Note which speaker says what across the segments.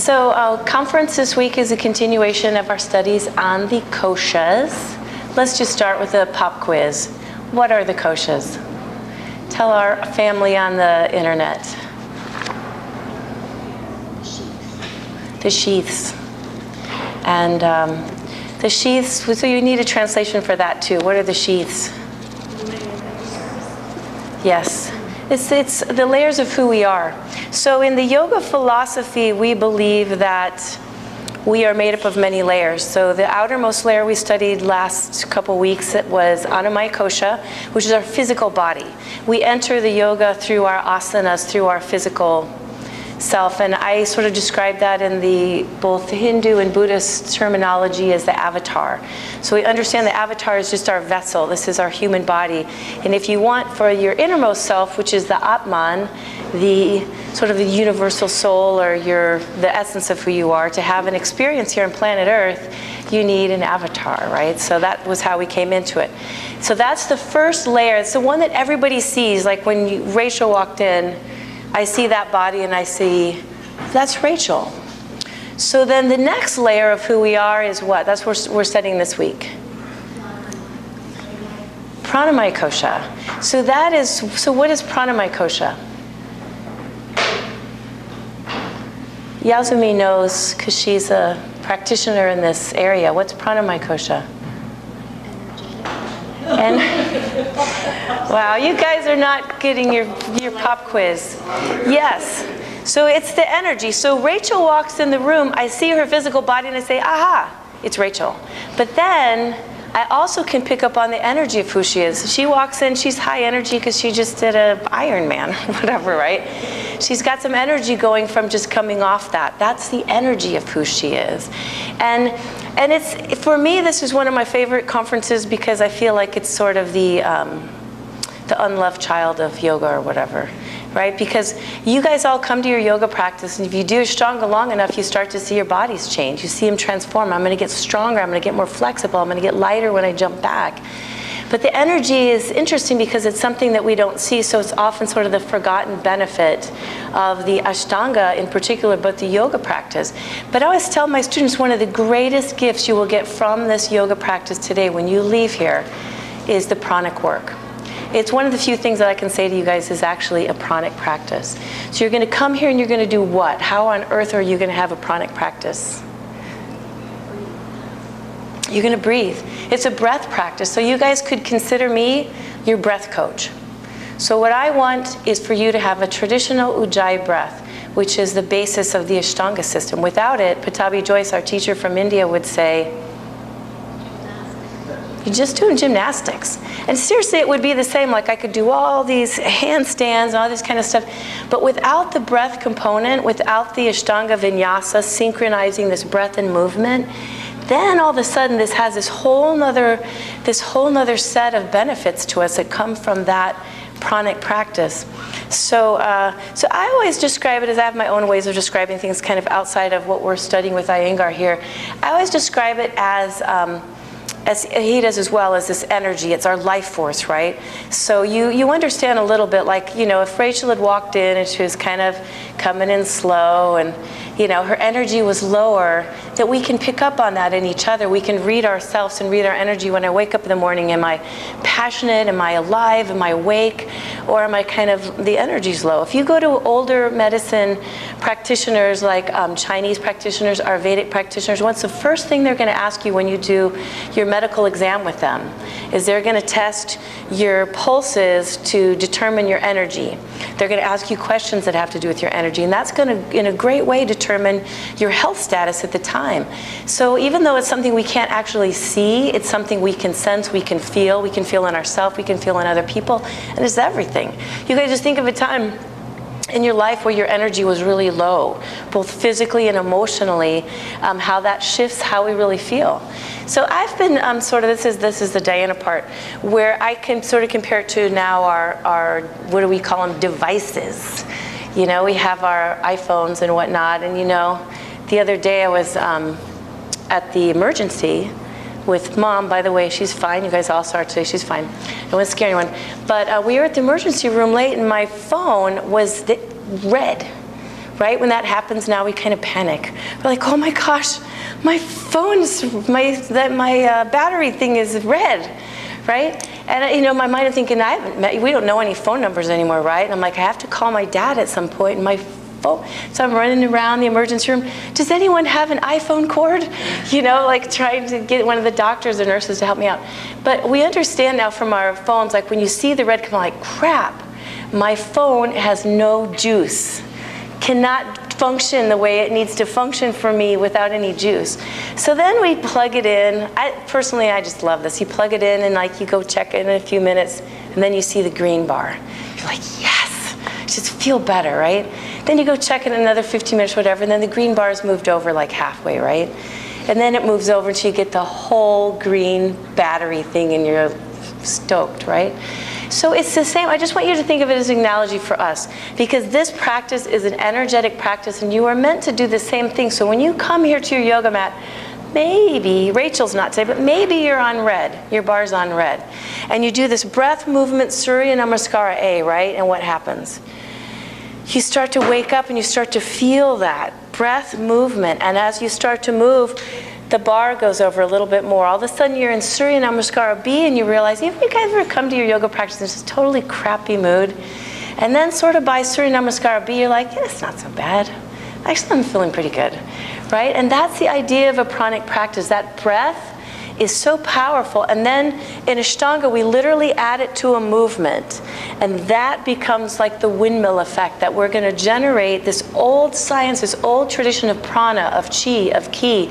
Speaker 1: So conference this week is a continuation of our studies on the koshas. Let's just start with a pop quiz. What are the koshas? Tell our family on the internet. The sheaths. And the sheaths, so you need a translation for that too. What are the sheaths? Yes. It's the layers of who we are. So in the yoga philosophy, we believe that we are made up of many layers. So the outermost layer we studied last couple weeks, it was Pranamayakosa, which is our physical body. We enter the yoga through our asanas, through our physical self, and I sort of describe that in the both Hindu and Buddhist terminology as the avatar. So we understand the avatar is just our vessel. This is our human body. And if you want for your innermost self, which is the Atman, the sort of the universal soul or the essence of who you are, to have an experience here on planet Earth, you need an avatar, right? So that was how we came into it. So that's the first layer. It's the one that everybody sees. Like when Rachel walked in, I see that body and I see, that's Rachel. So then the next layer of who we are is what? That's what we're studying this week. Pranamayakosha. So what is Pranamayakosha? Yasumi knows because she's a practitioner in this area. What's Pranamayakosha? And wow, you guys are not getting your pop quiz. Yes. So it's the energy. So Rachel walks in the room, I see her physical body and I say, aha, it's Rachel. But then I also can pick up on the energy of who she is. She walks in, she's high energy because she just did a Ironman, whatever, right? She's got some energy going from just coming off that. That's the energy of who she is. And it's, for me, this is one of my favorite conferences because I feel like it's sort of the unloved child of yoga or whatever, right? Because you guys all come to your yoga practice, and if you do Ashtanga long enough, you start to see your bodies change. You see them transform. I'm going to get stronger. I'm going to get more flexible. I'm going to get lighter when I jump back. But the energy is interesting because it's something that we don't see, so it's often sort of the forgotten benefit of the Ashtanga in particular, but the yoga practice. But I always tell my students one of the greatest gifts you will get from this yoga practice today when you leave here is the pranic work. It's one of the few things that I can say to you guys is actually a pranic practice. So you're going to come here and you're going to do what? How on earth are you going to have a pranic practice? You're going to breathe. It's a breath practice. So you guys could consider me your breath coach. So what I want is for you to have a traditional Ujjayi breath, which is the basis of the Ashtanga system. Without it, Patabi Joyce, our teacher from India, would say, you're just doing gymnastics. And seriously, it would be the same. Like I could do all these handstands, all this kind of stuff. But without the breath component, without the Ashtanga vinyasa, synchronizing this breath and movement, then all of a sudden this has this whole nother set of benefits to us that come from that pranic practice. So I always describe it as, I have my own ways of describing things kind of outside of what we're studying with Iyengar here. I always describe it as he does as well, as this energy. It's our life force, right? So you understand a little bit, like, you know, if Rachel had walked in and she was kind of coming in slow and, you know, her energy was lower, that we can pick up on that in each other. We can read ourselves and read our energy. When I wake up in the morning, am I passionate? Am I alive? Am I awake? Or am I kind of, the energy's low? If you go to older medicine practitioners, like Chinese practitioners, Ayurvedic practitioners, what's the first thing they're going to ask you when you do your medical exam with them? Is they're going to test your pulses to determine your energy. They're going to ask you questions that have to do with your energy, and that's going to, in a great way, determine your health status at the time. So even though it's something we can't actually see, it's something we can sense, we can feel in ourselves, we can feel in other people, and it's everything. You guys just think of a time in your life where your energy was really low, both physically and emotionally, how that shifts how we really feel. So I've been sort of, this is the Diana part, where I can sort of compare it to now our what do we call them, devices. You know, we have our iPhones and whatnot, and you know, the other day I was at the emergency with Mom. By the way, she's fine. You guys all saw her today. She's fine. I don't want to scare anyone. But we were at the emergency room late, and my phone was red. right? When that happens, now we kind of panic. We're like, oh my gosh, my phone's, my battery thing is red, right? And you know, my mind is thinking, we don't know any phone numbers anymore, right? And I'm like, I have to call my dad at some point, and my phone, so I'm running around the emergency room. Does anyone have an iPhone cord? You know, like trying to get one of the doctors or nurses to help me out. But we understand now from our phones, like when you see the red come on, like, crap, my phone has no juice. Cannot function the way it needs to function for me without any juice. So then we plug it in. Personally, I just love this. You plug it in and like you go check it in a few minutes, and then you see the green bar. You're like, yes, just feel better, right? Then you go check it in another 15 minutes, whatever, and then the green bar's moved over like halfway, right? And then it moves over until you get the whole green battery thing and you're stoked, right? So it's the same. I just want you to think of it as an analogy for us, because this practice is an energetic practice, and you are meant to do the same thing. So when you come here to your yoga mat, maybe, Rachel's not today, but maybe you're on red, your bar's on red, and you do this breath movement, Surya Namaskara A, right? And what happens? You start to wake up and you start to feel that breath movement, and as you start to move, the bar goes over a little bit more. All of a sudden you're in Surya Namaskara B, and you realize, even if you guys ever come to your yoga practice in this totally crappy mood, and then sort of by Surya Namaskara B, you're like, yeah, it's not so bad. Actually, I'm feeling pretty good, right? And that's the idea of a pranic practice. That breath is so powerful. And then in Ashtanga, we literally add it to a movement. And that becomes like the windmill effect, that we're going to generate this old science, this old tradition of prana, of chi, of ki,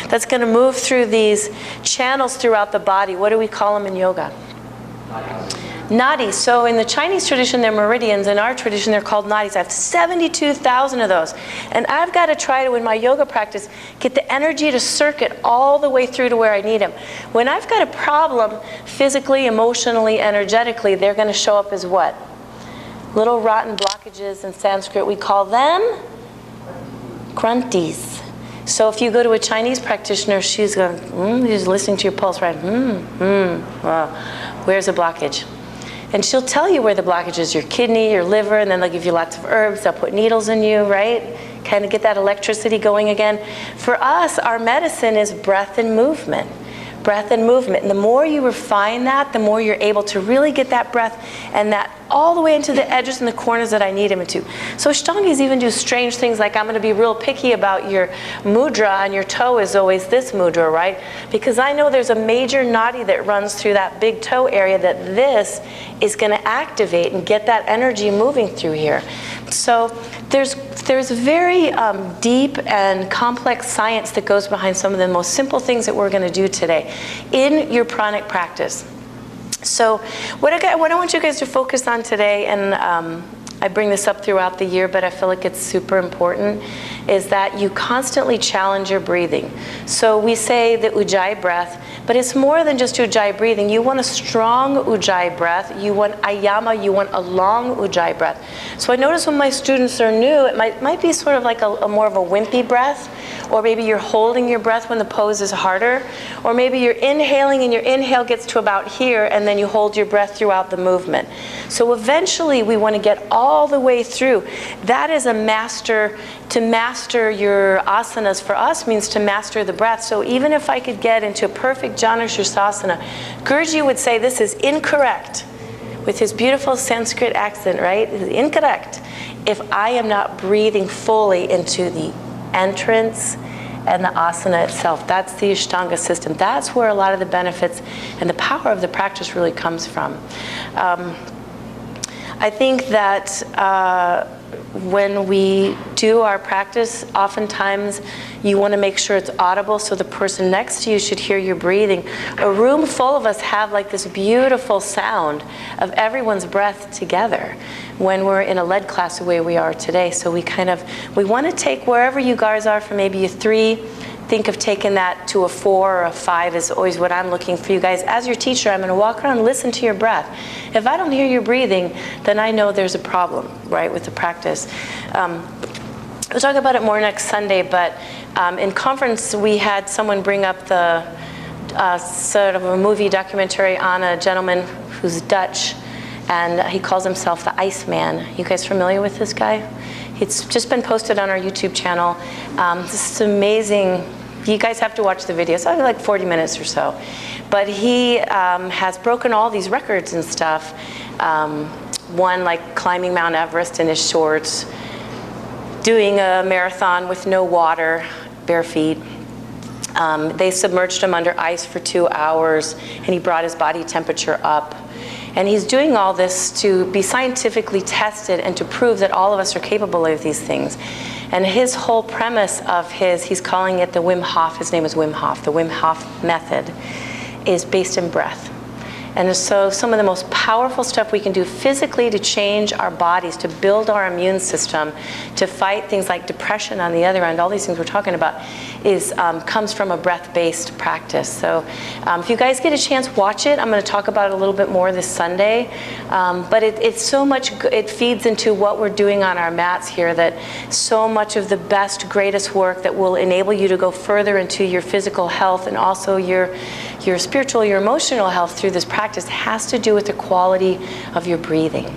Speaker 1: that's going to move through these channels throughout the body. What do we call them in yoga? Nadis. So in the Chinese tradition, they're meridians. In our tradition, they're called nadis. I have 72,000 of those. And I've got to try to, in my yoga practice, get the energy to circuit all the way through to where I need them. When I've got a problem, physically, emotionally, energetically, they're going to show up as what? Little rotten blockages. In Sanskrit, we call them krantis. So if you go to a Chinese practitioner, she's going, she's listening to your pulse, right? Well, where's the blockage? And she'll tell you where the blockage is, your kidney, your liver, and then they'll give you lots of herbs. They'll put needles in you, right? Kind of get that electricity going again. For us, our medicine is breath and movement. Breath and movement. And the more you refine that, the more you're able to really get that breath and that all the way into the edges and the corners that I need them to. So Ashtangas even do strange things, like I'm going to be real picky about your mudra on your toe is always this mudra, right? Because I know there's a major nadi that runs through that big toe area that this is going to activate and get that energy moving through here. So there's very deep and complex science that goes behind some of the most simple things that we're going to do today in your pranic practice. So what I want you guys to focus on today, and I bring this up throughout the year, but I feel like it's super important, is that you constantly challenge your breathing. So we say the Ujjayi breath, but it's more than just Ujjayi breathing. You want a strong Ujjayi breath. You want ayama. You want a long Ujjayi breath. So I notice when my students are new, it might be sort of like a more of a wimpy breath, or maybe you're holding your breath when the pose is harder, or maybe you're inhaling and your inhale gets to about here, and then you hold your breath throughout the movement. So eventually we want to get all the way through. That is a master. To master your asanas for us means to master the breath. So even if I could get into a perfect Janu Sirsasana, Guruji would say this is incorrect, with his beautiful Sanskrit accent, right? This is incorrect if I am not breathing fully into the entrance and the asana itself. That's the Ashtanga system. That's where a lot of the benefits and the power of the practice really comes from. I think that when we do our practice, oftentimes you want to make sure it's audible, so the person next to you should hear your breathing. A room full of us have like this beautiful sound of everyone's breath together when we're in a lead class the way we are today. So we want to take wherever you guys are from maybe a 3, think of taking that to a 4 or a 5 is always what I'm looking for you guys. As your teacher, I'm going to walk around and listen to your breath. If I don't hear your breathing, then I know there's a problem, right, with the practice. We'll talk about it more next Sunday, but in conference we had someone bring up the sort of a movie documentary on a gentleman who's Dutch, and he calls himself the Iceman. You guys familiar with this guy? It's just been posted on our YouTube channel. This is amazing. You guys have to watch the video. It's only like 40 minutes or so. But he has broken all these records and stuff. One like climbing Mount Everest in his shorts, doing a marathon with no water, bare feet. They submerged him under ice for 2 hours, and he brought his body temperature up. And he's doing all this to be scientifically tested and to prove that all of us are capable of these things. And his whole premise of he's calling it the Wim Hof, his name is Wim Hof, the Wim Hof method, is based in breath. And so some of the most powerful stuff we can do physically to change our bodies, to build our immune system, to fight things like depression on the other end, all these things we're talking about, comes from a breath-based practice. So if you guys get a chance, watch it. I'm going to talk about it a little bit more this Sunday. But it's so much, it feeds into what we're doing on our mats here, that so much of the best, greatest work that will enable you to go further into your physical health and also your spiritual, your emotional health through this practice has to do with the quality of your breathing.